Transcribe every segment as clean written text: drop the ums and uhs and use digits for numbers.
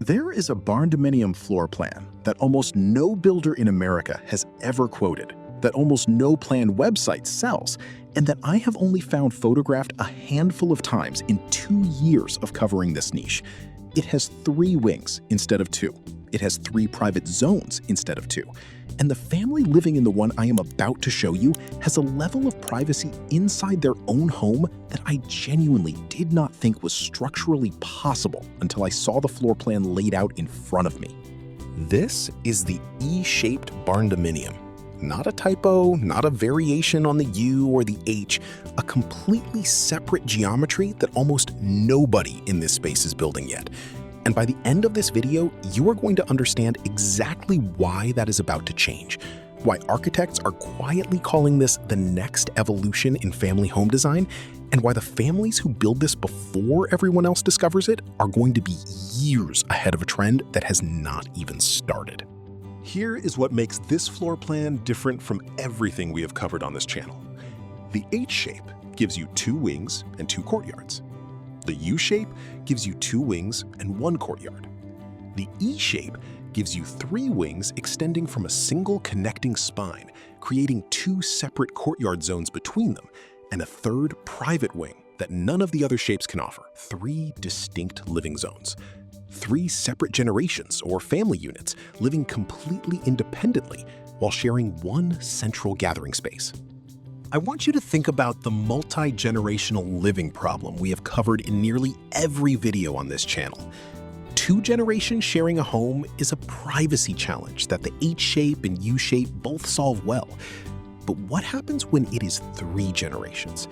There is a Barndominium floor plan that almost no builder in America has ever quoted, that almost no plan website sells, and that I have only found photographed a handful of times in 2 years of covering this niche. It has 3 wings instead of 2. It has 3 private zones instead of 2. And the family living in the one I am about to show you has a level of privacy inside their own home that I genuinely did not think was structurally possible until I saw the floor plan laid out in front of me. This is the E-shaped Barndominium. Not a typo, not a variation on the U or the H, a completely separate geometry that almost nobody in this space is building yet. And by the end of this video, you are going to understand exactly why that is about to change, why architects are quietly calling this the next evolution in family home design, and why the families who build this before everyone else discovers it are going to be years ahead of a trend that has not even started. Here is what makes this floor plan different from everything we have covered on this channel. The H shape gives you 2 wings and 2 courtyards. The U shape gives you 2 wings and 1 courtyard. The E shape gives you 3 wings extending from a single connecting spine, creating 2 separate courtyard zones between them, and a 3rd private wing that none of the other shapes can offer. 3 distinct living zones. 3 separate generations or family units living completely independently while sharing 1 central gathering space. I want you to think about the multi-generational living problem we have covered in nearly every video on this channel. 2 generations sharing a home is a privacy challenge that the H shape and U shape both solve well. But what happens when it is 3 generations?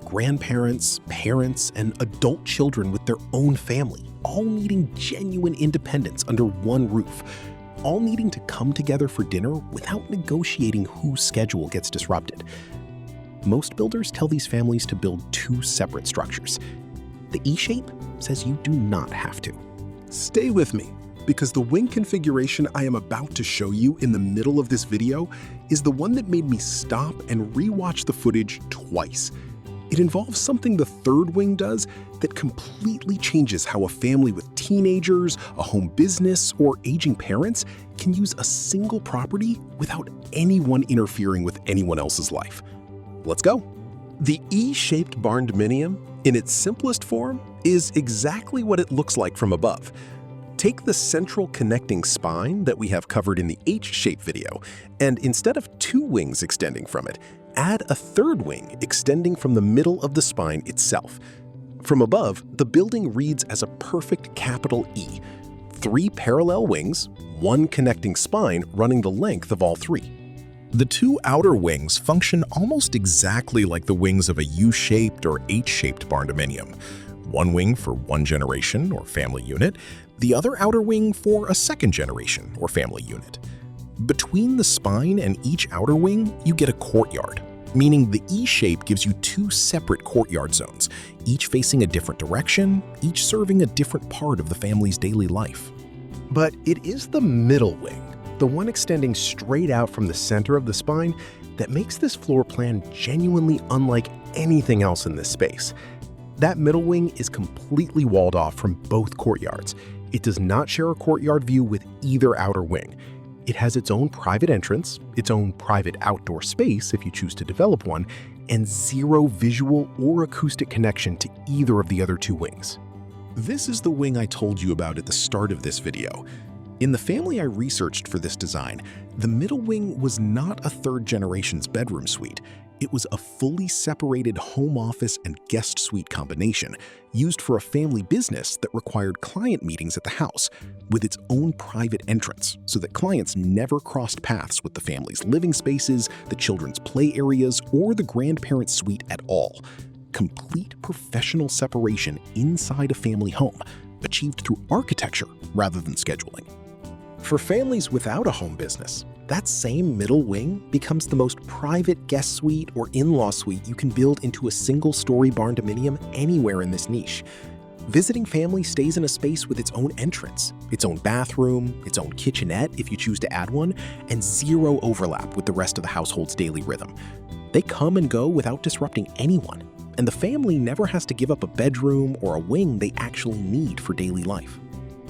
Grandparents, parents, and adult children with their own family, all needing genuine independence under one roof, all needing to come together for dinner without negotiating whose schedule gets disrupted. Most builders tell these families to build 2 separate structures. The E-shape says you do not have to. Stay with me, because the wing configuration I am about to show you in the middle of this video is the one that made me stop and rewatch the footage twice. It involves something the 3rd wing does that completely changes how a family with teenagers, a home business, or aging parents can use a single property without anyone interfering with anyone else's life. Let's go. The E-shaped Barndominium, in its simplest form, is exactly what it looks like from above. Take the central connecting spine that we have covered in the H-shape video, and instead of 2 wings extending from it, add a 3rd wing extending from the middle of the spine itself. From above, the building reads as a perfect capital E. 3 parallel wings, 1 connecting spine running the length of all 3. The 2 outer wings function almost exactly like the wings of a U-shaped or H-shaped Barndominium. 1 wing for 1 generation or family unit, the other outer wing for a 2nd generation or family unit. Between the spine and each outer wing, you get a courtyard, meaning the E-shape gives you 2 separate courtyard zones, each facing a different direction, each serving a different part of the family's daily life. But it is the middle wing, the one extending straight out from the center of the spine, that makes this floor plan genuinely unlike anything else in this space. That middle wing is completely walled off from both courtyards. It does not share a courtyard view with either outer wing. It has its own private entrance, its own private outdoor space if you choose to develop one, and 0 visual or acoustic connection to either of the other 2 wings. This is the wing I told you about at the start of this video. In the family I researched for this design, the middle wing was not a 3rd generation's bedroom suite. It was a fully separated home office and guest suite combination, used for a family business that required client meetings at the house, with its own private entrance, so that clients never crossed paths with the family's living spaces, the children's play areas, or the grandparent suite at all. Complete professional separation inside a family home, achieved through architecture rather than scheduling. For families without a home business, that same middle wing becomes the most private guest suite or in-law suite you can build into a single-story Barndominium anywhere in this niche. Visiting family stays in a space with its own entrance, its own bathroom, its own kitchenette if you choose to add one, and 0 overlap with the rest of the household's daily rhythm. They come and go without disrupting anyone, and the family never has to give up a bedroom or a wing they actually need for daily life.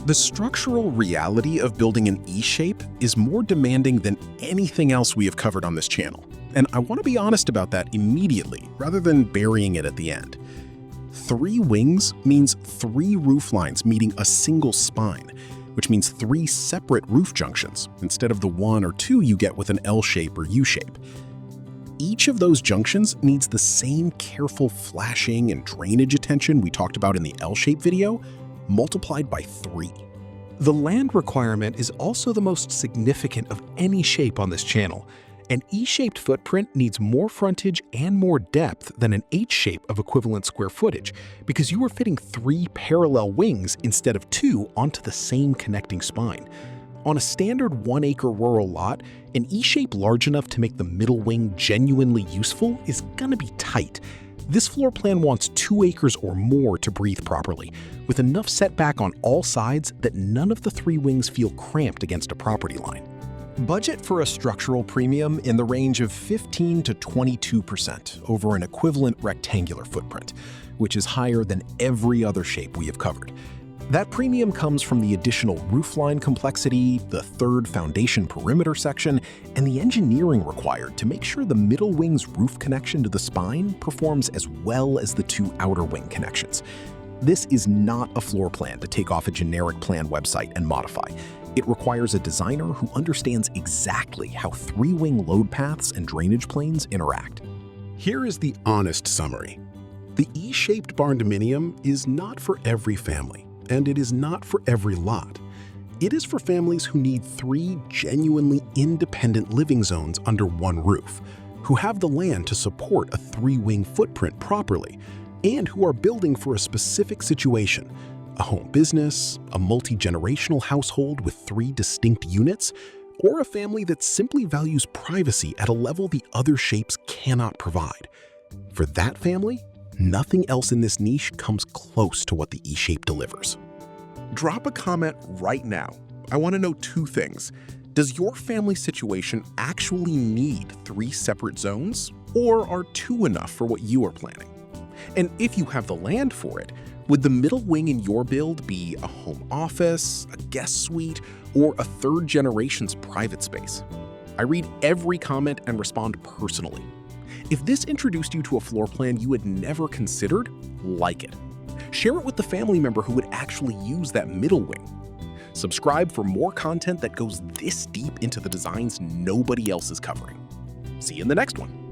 The structural reality of building an E-shape is more demanding than anything else we have covered on this channel. And I want to be honest about that immediately, rather than burying it at the end. 3 wings means 3 roof lines meeting a single spine, which means 3 separate roof junctions, instead of the 1 or 2 you get with an L-shape or U-shape. Each of those junctions needs the same careful flashing and drainage attention we talked about in the L-shape video, multiplied by 3. The land requirement is also the most significant of any shape on this channel. An E-shaped footprint needs more frontage and more depth than an H-shape of equivalent square footage because you are fitting 3 parallel wings instead of 2 onto the same connecting spine. On a standard 1-acre rural lot, an E-shape large enough to make the middle wing genuinely useful is gonna be tight. This floor plan wants 2 acres or more to breathe properly, with enough setback on all sides that none of the 3 wings feel cramped against a property line. Budget for a structural premium in the range of 15 to 22% over an equivalent rectangular footprint, which is higher than every other shape we have covered. That premium comes from the additional roofline complexity, the 3rd foundation perimeter section, and the engineering required to make sure the middle wing's roof connection to the spine performs as well as the 2 outer wing connections. This is not a floor plan to take off a generic plan website and modify. It requires a designer who understands exactly how 3-wing load paths and drainage planes interact. Here is the honest summary. The E-shaped barndominium is not for every family, and it is not for every lot. It is for families who need 3 genuinely independent living zones under one roof, who have the land to support a 3-wing footprint properly, and who are building for a specific situation: a home business, a multi-generational household with 3 distinct units, or a family that simply values privacy at a level the other shapes cannot provide. For that family, nothing else in this niche comes close to what the E-shape delivers. Drop a comment right now. I want to know 2 things. Does your family situation actually need 3 separate zones, or are 2 enough for what you are planning? And if you have the land for it, would the middle wing in your build be a home office, a guest suite, or a 3rd generation's private space? I read every comment and respond personally. If this introduced you to a floor plan you had never considered, like it. Share it with the family member who would actually use that middle wing. Subscribe for more content that goes this deep into the designs nobody else is covering. See you in the next one.